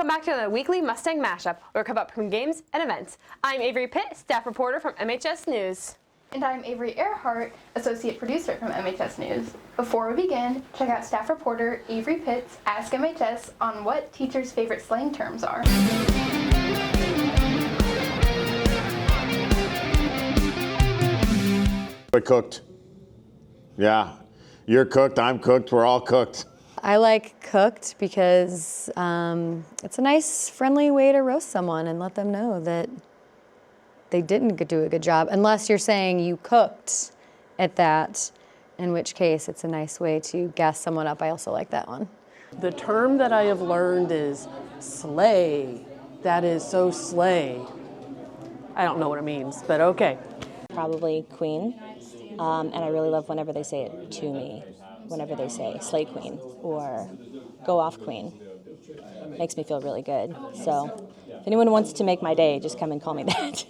back to another weekly Mustang Mashup, where we cover up from games and events. I'm Avery Pitt, staff reporter from MHS News. And I'm Avery Ehrhart, associate producer from MHS News. Before we begin, check out staff reporter Avery Pitt's Ask MHS on what teachers' favorite slang terms are. We're cooked. Yeah, you're cooked, I'm cooked, we're all cooked. I like cooked because it's a nice, friendly way to roast someone and let them know that they didn't do a good job, unless you're saying you cooked at that, in which case it's a nice way to gas someone up. I also like that one. The term that I have learned is slay. That is so slay. I don't know what it means, but okay. Probably queen, and I really love whenever they say it to me. Whenever they say slay queen or go off queen. Makes me feel really good. So if anyone wants to make my day, just come and call me that.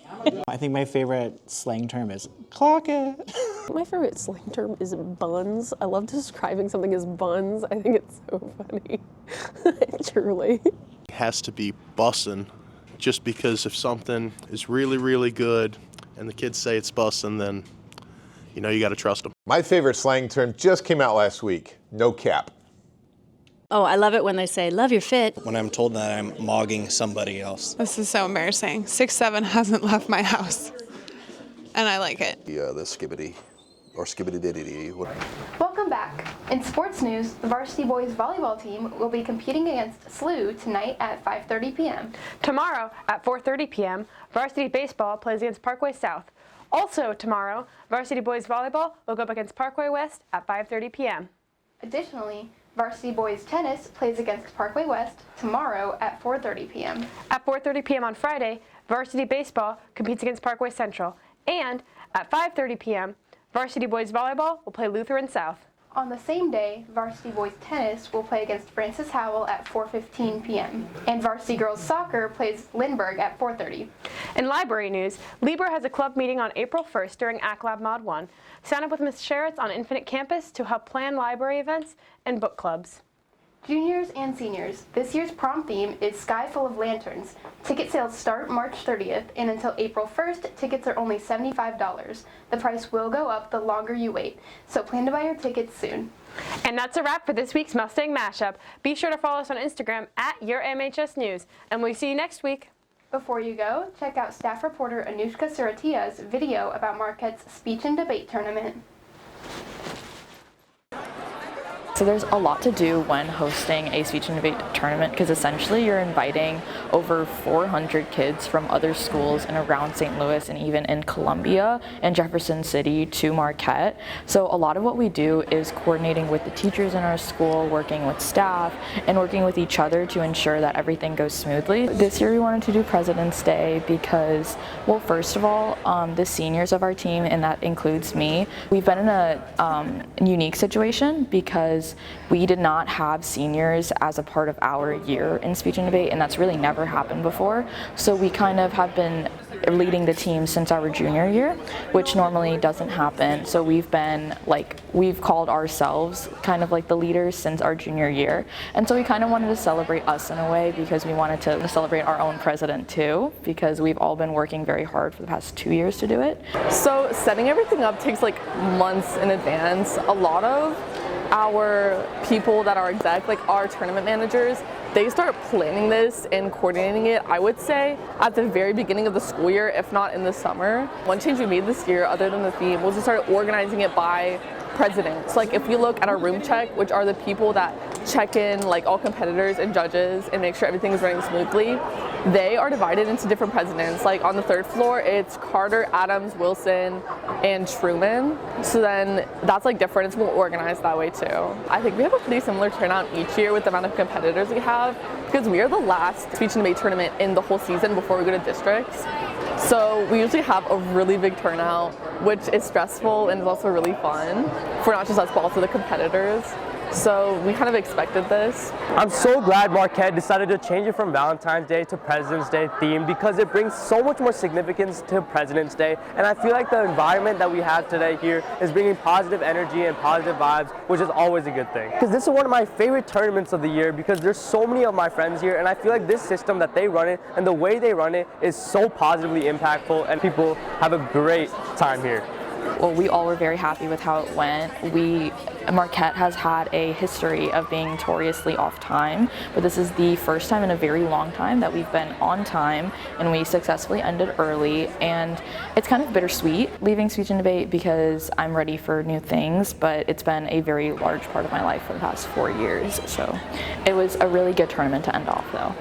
I think my favorite slang term is clock it. My favorite slang term is buns. I love describing something as buns. I think it's so funny. Truly. It has to be bussin', just because if something is really, really good and the kids say it's bussin', then you know you got to trust them. My favorite slang term just came out last week, no cap. Oh, I love it when they say, love your fit. When I'm told that I'm mogging somebody else. This is so embarrassing. 6'7" hasn't left my house, and I like it. The skibbity, or skibbity-diddity. Welcome back. In sports news, the varsity boys volleyball team will be competing against SLU tonight at 5:30 p.m. Tomorrow at 4:30 p.m., varsity baseball plays against Parkway South. Also tomorrow, varsity boys volleyball will go up against Parkway West at 5:30 p.m. Additionally, varsity boys tennis plays against Parkway West tomorrow at 4:30 p.m. At 4:30 p.m. on Friday, varsity baseball competes against Parkway Central. And at 5:30 p.m., varsity boys volleyball will play Lutheran South. On the same day, varsity boys tennis will play against Francis Howell at 4:15 p.m. And varsity girls soccer plays Lindbergh at 4:30. In library news, Libra has a club meeting on April 1st during ACLAB Mod 1. Sign up with Ms. Sherritts on Infinite Campus to help plan library events and book clubs. Juniors and seniors, this year's prom theme is Sky Full of Lanterns. Ticket sales start March 30th, and until April 1st, tickets are only $75. The price will go up the longer you wait, so plan to buy your tickets soon. And that's a wrap for this week's Mustang Mashup. Be sure to follow us on Instagram at @YourMHSNews, and we'll see you next week. Before you go, check out staff reporter Anushka Suratia's video about Marquette's speech and debate tournament. So there's a lot to do when hosting a speech and debate tournament, because essentially you're inviting over 400 kids from other schools in around St. Louis and even in Columbia and Jefferson City to Marquette. So a lot of what we do is coordinating with the teachers in our school, working with staff, and working with each other to ensure that everything goes smoothly. This year we wanted to do President's Day because, well, first of all, the seniors of our team, and that includes me, we've been in a unique situation because we did not have seniors as a part of our year in speech and debate, and that's really never happened before. So we kind of have been leading the team since our junior year, which normally doesn't happen. So we've called ourselves kind of like the leaders since our junior year. And so we kind of wanted to celebrate us in a way, because we wanted to celebrate our own president too, because we've all been working very hard for the past 2 years to do it. So setting everything up takes like months in advance. A lot of our people that are like our tournament managers, they start planning this and coordinating it, I would say, at the very beginning of the school year, if not in the summer. One change we made this year, other than the theme, was to start organizing it by president. So like if you look at our room check, which are the people that check in like all competitors and judges and make sure everything is running smoothly, they are divided into different presidents. Like on the third floor, it's Carter, Adams, Wilson, and Truman. So then that's like different. It's more organized that way too. I think we have a pretty similar turnout each year with the amount of competitors we have, because we are the last speech and debate tournament in the whole season before we go to districts. So we usually have a really big turnout, which is stressful and is also really fun for not just us, but also the competitors. so we kind of expected this. I'm so glad Marquette decided to change it from Valentine's Day to President's Day theme because it brings so much more significance to President's Day, and I feel like the environment that we have today here is bringing positive energy and positive vibes, which is always a good thing. Because this is one of my favorite tournaments of the year because there's so many of my friends here, and I feel like this system that they run it and the way they run it is so positively impactful, and people have a great time here. Well, we all were very happy with how it went. Marquette has had a history of being notoriously off time, but this is the first time in a very long time that we've been on time, and we successfully ended early, and it's kind of bittersweet leaving Speech and Debate because I'm ready for new things, but it's been a very large part of my life for the past 4 years, so it was a really good tournament to end off though.